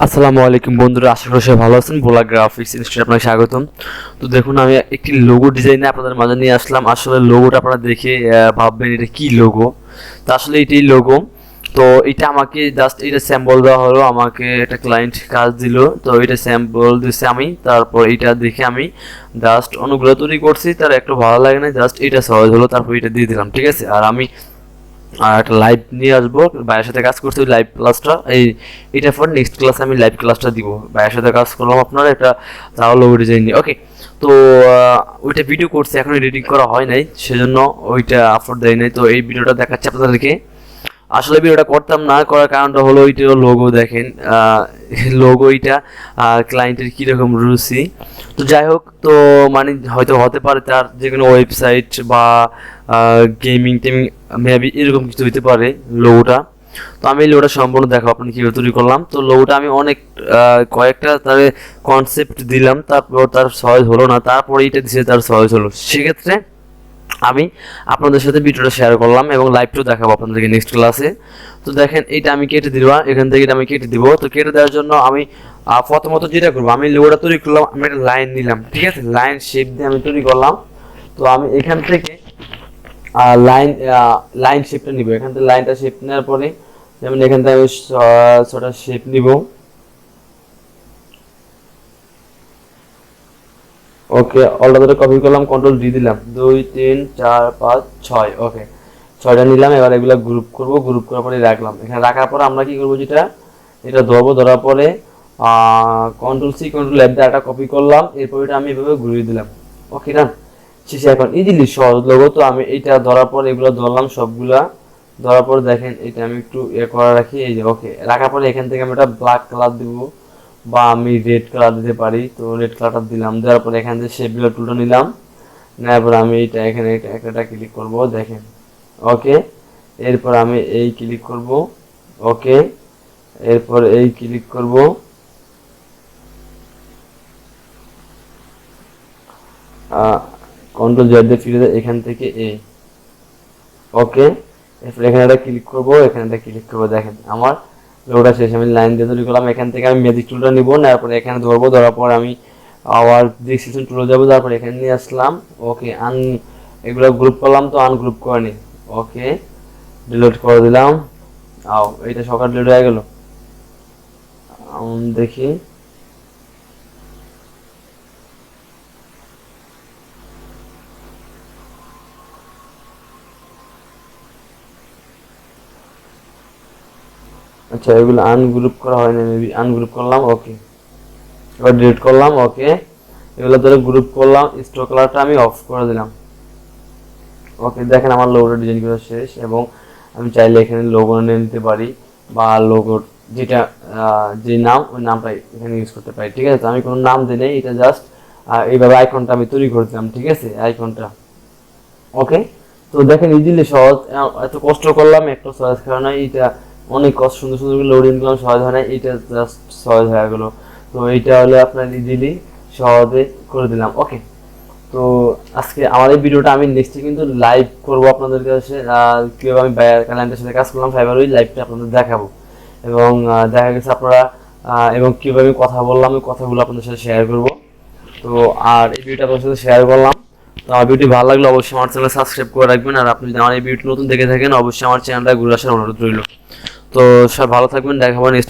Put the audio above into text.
আসসালামু আলাইকুম বন্ধুরা, আশা করি সবাই ভালো আছেন। ভোলা গ্রাফিক্স ইনস্টিটিউটে আপনাকে স্বাগতম। তো দেখুন, আমি একটি লোগো ডিজাইনে আপনাদের মাঝে নিয়ে আসলাম। আসলে লোগোটা আপনারা দেখে ভাববেন এটা কি লোগো। তো আসলে এটাই লোগো। তো এটা আমাকে জাস্ট এটা স্যাম্পল দেওয়া হলো, আমাকে একটা ক্লায়েন্ট কাজ দিল। তো এটা স্যাম্পল দিচ্ছে আমি, তারপর এটা দেখে আমি জাস্ট অনেকগুলো তৈরি করছি। তার একটু ভালো লাগে না, জাস্ট এটা সহজ হলো, তারপর এটা দিয়ে দিলাম। ঠিক আছে, আর আমি একটা লাইভ নিয়ে আসবো, ভাইয়ের সাথে কাজ করছি লাইভ ক্লাসটা। এইটার পর নেক্সট ক্লাসে আমি লাইভ ক্লাসটা দিব। ভাইয়ের সাথে কাজ করলাম আপনার একটা তাও লোগো ডিজাইন নিয়ে। ওকে, তো ওইটা ভিডিও করছি, এখন এডিটিং করা হয় নাই, সেজন্য ওইটা আপলোড দেয় নাই। তো এই ভিডিওটা দেখাচ্ছে আপনাদেরকে। আসলে ভিডিওটা করতাম না, করার কারণটা হলো ওইটার লোগো দেখেন, লোগো এইটা ক্লায়েন্টের কীরকম রুচি। তো যাই হোক, তো মানে হয়তো হতে পারে তার যে কোনো ওয়েবসাইট বা গেমিং টেমিং মেবি এরকম কিছু হতে পারে লোগোটা। তো আমি এই লোগোটা সম্পূর্ণ দেখাবো আপনি কীভাবে তৈরি করলাম। তো লোগোটা আমি অনেক কয়েকটা তার কনসেপ্ট দিলাম, তারপর তার সহজ হলো না, তারপরে এইটা দিচ্ছে তার সহজ হলো। সেক্ষেত্রে আমি আপনাদের সাথে ভিডিওটা শেয়ার করলাম এবং লাইভটাও দেখাবো আপনাদেরকে নেক্সট ক্লাসে। তো দেখেন, এইটা আমি কেটে দিব, এখান থেকে এটা আমি কেটে দিব। তো কেটে দেওয়ার জন্য আমি প্রথমত যেটা করবো, আমি লোগোটা তৈরি করলাম, আমি একটা লাইন নিলাম। ঠিক আছে, লাইন শেপ দিয়ে আমি তৈরি করলাম। তো আমি এখান থেকে লাইন শেপটা নিব। এখান থেকে লাইনটা শেপ নেওয়ার পরে যেমন এখান থেকে আমি ছটা শেপ নিব। ওকে, অলটা ধরে কপি করলাম, কন্ট্রোল ডি দিলাম, 2 3 4 5 6। ওকে, 6টা নিলাম। এবার এগুলো গ্রুপ করব, গ্রুপ করার পরে রাখলাম। এখানে রাখার পরে আমরা কি করব, যেটা এটা ধরবো, ধরার পরে কন্ট্রোল সি কন্ট্রোল এফ দিয়ে একটা কপি করলাম। এরপর এটা আমি এভাবে ঘুরিয়ে দিলাম। ওকে, ডান। শেষে এখন ইজিলি সহজ লোগো। তো আমি এইটা ধরার পর এগুলো ধরলাম সবগুলা। ধরার পর দেখেন এটা আমি একটু করা রাখি, এই যে। ওকে, রাখার পরে এখান থেকে আমি একটা ব্ল্যাক কালার দিব বা আমি রেড কালার দিতে পারি। তো রেড কালারটা দিলাম, দেওয়ার পরে এখান থেকে শেপ গুলো টুলটা নিলাম, নেওয়ার পর আমি এইটা এখানে একটা ক্লিক করব, দেখেন। ওকে, এরপর আমি এই ক্লিক করব। ওকে, এরপর এই ক্লিক করব। কন্ট্রোল জেড দিয়ে ফিরে যায় এখান থেকে এই। ওকে, এরপর এখানে একটা ক্লিক করব, এখানে একটা ক্লিক করব। দেখেন আমার লোগোটা শেষ। আমি লাইন দিয়ে তৈরি করলাম। এখান থেকে আমি ম্যাজিক টুলটা নিব, নেওয়ার পরে এখানে ধরবো, ধরার পর আমি আবার ডিসক্রিপশন টুলে যাবো, তারপর এখানে নিয়ে আসলাম। ওকে, এগুলো গ্রুপ করলাম, তো আনগ্রুপ করে নি। ওকে, ডিলিট করে দিলাম। এইটা সকাল ডিলিট হয়ে গেল, দেখি। আচ্ছা, এগুলো আনগ্রুপ করা হয় না, মেবি আনগ্রুপ করলাম। ওকে, এবার ডিলিট করলাম। ওকে, এগুলো ধরে গ্রুপ করলাম, স্টোর কালারটা আমি অফ করে দিলাম। ওকে, দেখেন আমার লোগোটা ডিজাইন করা শেষ। এবং আমি চাইলে এখানে লোগো নিয়ে নিতে পারি বা লোগোর যেটা যে নাম, ওই নামটাই এখানে ইউজ করতে পারি। ঠিক আছে, তো আমি কোনো নাম দিই নাই, এটা জাস্ট এইভাবে আইকনটা আমি তৈরি করে দিলাম। ঠিক আছে, আইকনটা। ওকে, তো দেখেন ইজিলি সহজ। এত কষ্ট করলাম একটা সহজ কারণে, এটা অনেক কষ্ট, সুন্দর সুন্দর লোডিং করলাম, সহজ হয় না, এটা জাস্ট সহজ হয়ে গেলো। তো এইটা হলে আপনার ইজিলি সহজে করে দিলাম। ওকে, তো আজকে আমার এই ভিডিওটা আমি নেক্সটে কিন্তু লাইভ করবো আপনাদের কাছে, কীভাবে আমি ক্লায়েন্টের সাথে কাজ করলাম ফাইবার, ওই লাইভটা আপনাদের দেখাবো। এবং দেখা গেছে আপনারা এবং কীভাবে আমি কথা বললাম, ওই কথাগুলো আপনাদের সাথে শেয়ার করবো। তো আর এই ভিডিওটা আপনাদের সাথে শেয়ার করলাম। তো আমার ভিডিওটি ভালো লাগলে অবশ্যই আমার চ্যানেল সাবস্ক্রাইব করে রাখবেন। আর আপনি যদি আমার এই ভিডিওটি নতুন দেখে থাকেন, অবশ্যই আমার চ্যানেলটা ঘুরে আসার অনুরোধ রইল। তো সব ভালো থাকবেন, দেখা হবে নেক্সট